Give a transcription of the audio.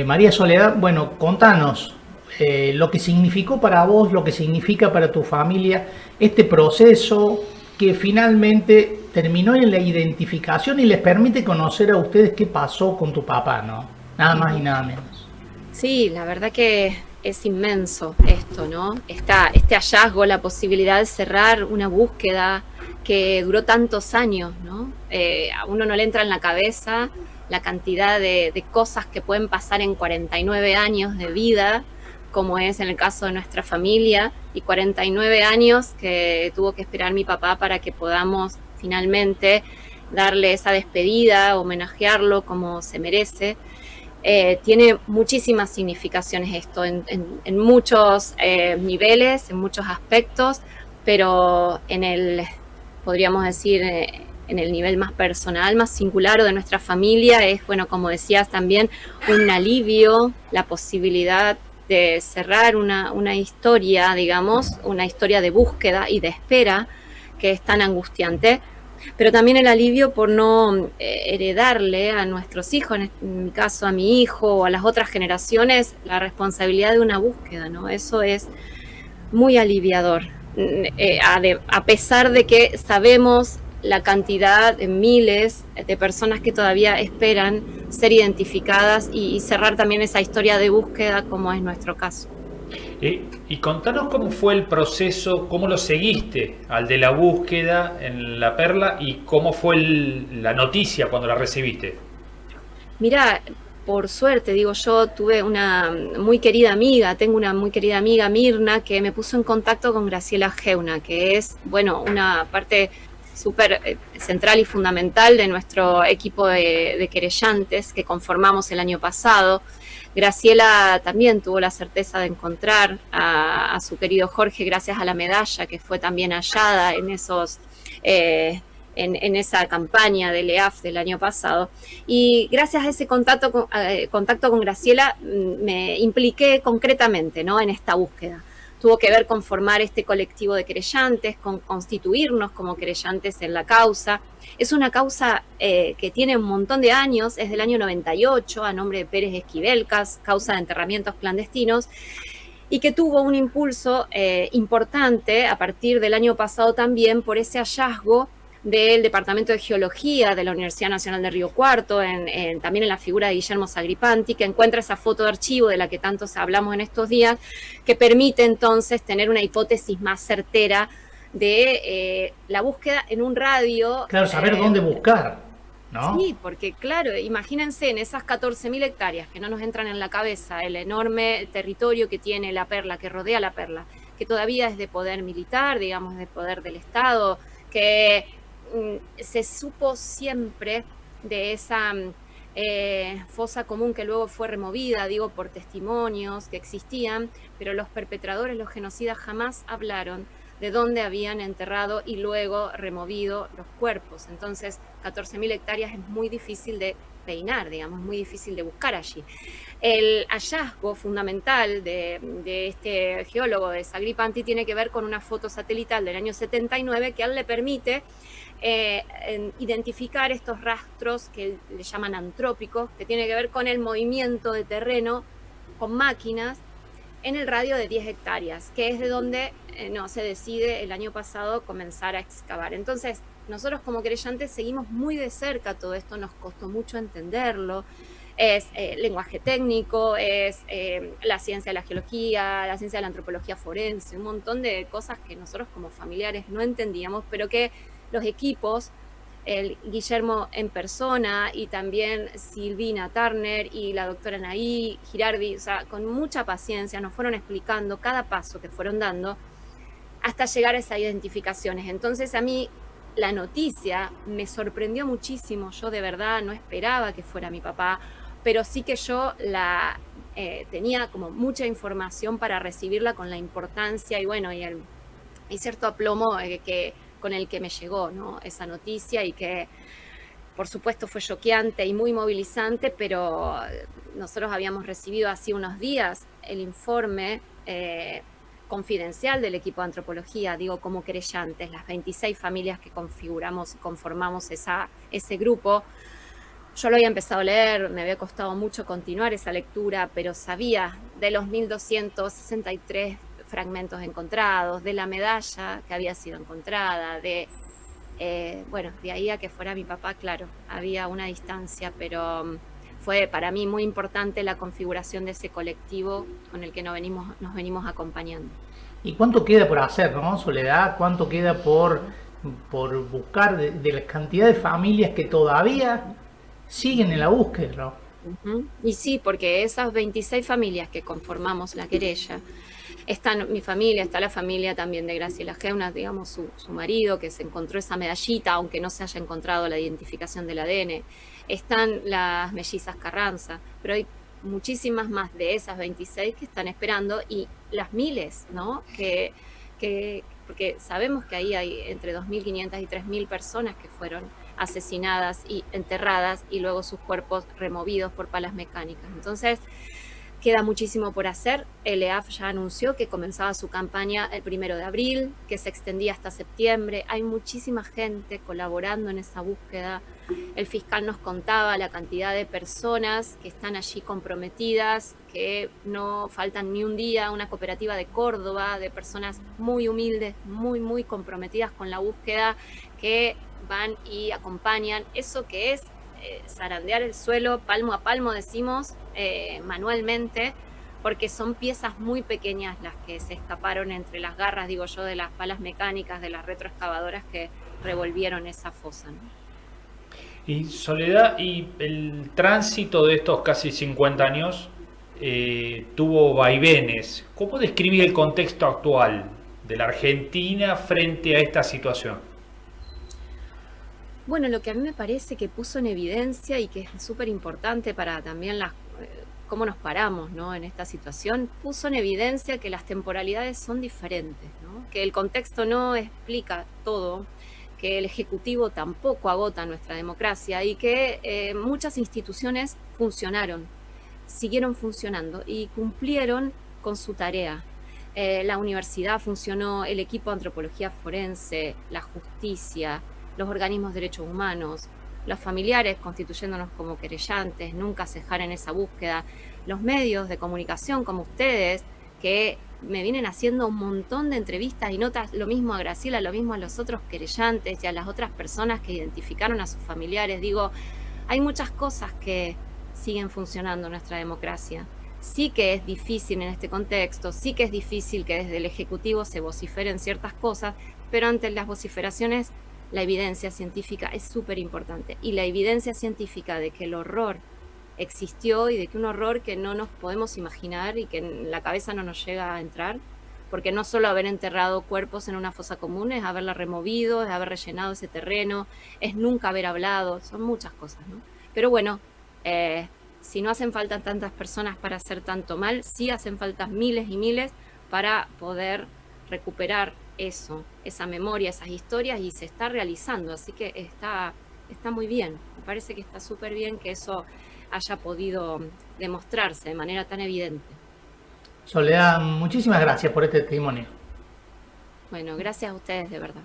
María Soledad, bueno, contanos lo que significó para vos, lo que significa para tu familia este proceso que finalmente terminó en la identificación y les permite conocer a ustedes qué pasó con tu papá, ¿no? Nada más y Ujú. nada menos. Sí, la verdad que es inmenso esto, ¿no? Este hallazgo, la posibilidad de cerrar una búsqueda que duró tantos años, ¿no? A uno no le entra en la cabeza la cantidad de cosas que pueden pasar en 49 años de vida, como es en el caso de nuestra familia, y 49 años que tuvo que esperar mi papá para que podamos finalmente darle esa despedida, homenajearlo como se merece. Tiene muchísimas significaciones esto en muchos niveles, en muchos aspectos, pero podríamos decir, en el nivel más personal, más singular o de nuestra familia, es, bueno, como decías también, un alivio, la posibilidad de cerrar una historia, digamos, una historia de búsqueda y de espera que es tan angustiante, pero también el alivio por no heredarle a nuestros hijos, en mi caso a mi hijo o a las otras generaciones, la responsabilidad de una búsqueda, ¿no? Eso es muy aliviador, a pesar de que sabemos la cantidad de miles de personas que todavía esperan ser identificadas y cerrar también esa historia de búsqueda como es nuestro caso. Y contanos cómo fue el proceso, cómo lo seguiste al de la búsqueda en La Perla y cómo fue la noticia cuando la recibiste. Mira, por suerte, digo yo, tuve una muy querida amiga, tengo una muy querida amiga, Mirna, que me puso en contacto con Graciela Geuna, que es, bueno, una parte súper central y fundamental de nuestro equipo de querellantes que conformamos el año pasado. Graciela también tuvo la certeza de encontrar a su querido Jorge gracias a la medalla que fue también hallada en eh, en esa campaña del EAF del año pasado. Y gracias a ese contacto con Graciela me impliqué concretamente, ¿no?, en esta búsqueda. Tuvo que ver con formar este colectivo de querellantes, con constituirnos como querellantes en la causa. Es una causa que tiene un montón de años, es del año 98, a nombre de Pérez Esquivel, causa de enterramientos clandestinos, y que tuvo un impulso importante a partir del año pasado también por ese hallazgo del Departamento de Geología de la Universidad Nacional de Río Cuarto, también en la figura de Guillermo Sagripanti, que encuentra esa foto de archivo de la que tantos hablamos en estos días, que permite entonces tener una hipótesis más certera de la búsqueda en un radio. Claro, saber dónde buscar, ¿no? Sí, porque claro, imagínense en esas 14.000 hectáreas que no nos entran en la cabeza, el enorme territorio que tiene la Perla, que rodea la Perla, que todavía es de poder militar, digamos, de poder del Estado, que se supo siempre de esa fosa común que luego fue removida, digo, por testimonios que existían, pero los perpetradores, los genocidas, jamás hablaron de dónde habían enterrado y luego removido los cuerpos. Entonces, 14.000 hectáreas es muy difícil de peinar, digamos, muy difícil de buscar allí. El hallazgo fundamental de este geólogo de Sagripanti tiene que ver con una foto satelital del año 79 que a él le permite identificar estos rastros que le llaman antrópicos, que tiene que ver con el movimiento de terreno con máquinas en el radio de 10 hectáreas, que es de donde no, se decide el año pasado comenzar a excavar. Entonces, nosotros como creyentes seguimos muy de cerca todo esto, nos costó mucho entenderlo. Es lenguaje técnico, es la ciencia de la geología, la ciencia de la antropología forense, un montón de cosas que nosotros como familiares no entendíamos, pero que los equipos, el Guillermo en persona y también Silvina Turner y la doctora Anaí Girardi, o sea, con mucha paciencia nos fueron explicando cada paso que fueron dando hasta llegar a esas identificaciones. Entonces a mí la noticia me sorprendió muchísimo, yo de verdad no esperaba que fuera mi papá, pero sí que yo tenía como mucha información para recibirla con la importancia y bueno, y cierto aplomo con el que me llegó, ¿no?, esa noticia, y que por supuesto fue choqueante y muy movilizante, pero nosotros habíamos recibido hace unos días el informe confidencial del equipo de antropología, digo, como querellantes, las 26 familias que configuramos y conformamos ese grupo. Yo lo había empezado a leer, me había costado mucho continuar esa lectura, pero sabía de los 1263 fragmentos encontrados, de la medalla que había sido encontrada, bueno, de ahí a que fuera mi papá, claro, había una distancia, pero fue para mí muy importante la configuración de ese colectivo con el que nos venimos acompañando. ¿Y cuánto queda por hacer, no, Soledad? ¿Cuánto queda por buscar de la cantidad de familias que todavía siguen en la búsqueda, ¿no? Y sí, porque esas 26 familias que conformamos la querella, están mi familia, está la familia también de Graciela Geuna, digamos, su marido, que se encontró esa medallita, aunque no se haya encontrado la identificación del ADN. Están las mellizas Carranza, pero hay muchísimas más de esas 26 que están esperando, y las miles, ¿no? Porque sabemos que ahí hay entre 2.500 y 3.000 personas que fueron asesinadas y enterradas y luego sus cuerpos removidos por palas mecánicas. Entonces, queda muchísimo por hacer. El EAF ya anunció que comenzaba su campaña el 1 de abril, que se extendía hasta septiembre. Hay muchísima gente colaborando en esa búsqueda. El fiscal nos contaba la cantidad de personas que están allí comprometidas, que no faltan ni un día. Una cooperativa de Córdoba, de personas muy humildes, muy comprometidas con la búsqueda, que van y acompañan. Eso que es zarandear el suelo palmo a palmo, decimos, manualmente, porque son piezas muy pequeñas las que se escaparon entre las garras, digo yo, de las palas mecánicas, de las retroexcavadoras que revolvieron esa fosa, ¿no? Y Soledad, y el tránsito de estos casi 50 años tuvo vaivenes. ¿Cómo describís el contexto actual de la Argentina frente a esta situación? Bueno, lo que a mí me parece que puso en evidencia y que es súper importante para también cómo nos paramos, ¿no?, en esta situación, puso en evidencia que las temporalidades son diferentes, ¿no?, que el contexto no explica todo, que el Ejecutivo tampoco agota nuestra democracia y que muchas instituciones funcionaron, siguieron funcionando y cumplieron con su tarea. La universidad funcionó, el equipo de antropología forense, la justicia, los organismos de derechos humanos, los familiares constituyéndonos como querellantes, nunca cejar en esa búsqueda, los medios de comunicación como ustedes, que me vienen haciendo un montón de entrevistas y notas, lo mismo a Graciela, lo mismo a los otros querellantes y a las otras personas que identificaron a sus familiares. Digo, hay muchas cosas que siguen funcionando en nuestra democracia. Sí que es difícil en este contexto, sí que es difícil que desde el Ejecutivo se vociferen ciertas cosas, pero ante las vociferaciones la evidencia científica es súper importante. Y la evidencia científica de que el horror existió y de que un horror que no nos podemos imaginar y que en la cabeza no nos llega a entrar, porque no solo haber enterrado cuerpos en una fosa común, es haberla removido, es haber rellenado ese terreno, es nunca haber hablado, son muchas cosas, ¿no? Pero bueno, si no hacen falta tantas personas para hacer tanto mal, sí hacen falta miles y miles para poder recuperar eso, esa memoria, esas historias, y se está realizando, así que está muy bien. Me parece que está súper bien que eso haya podido demostrarse de manera tan evidente. Soledad, muchísimas gracias por este testimonio. Bueno, gracias a ustedes, de verdad.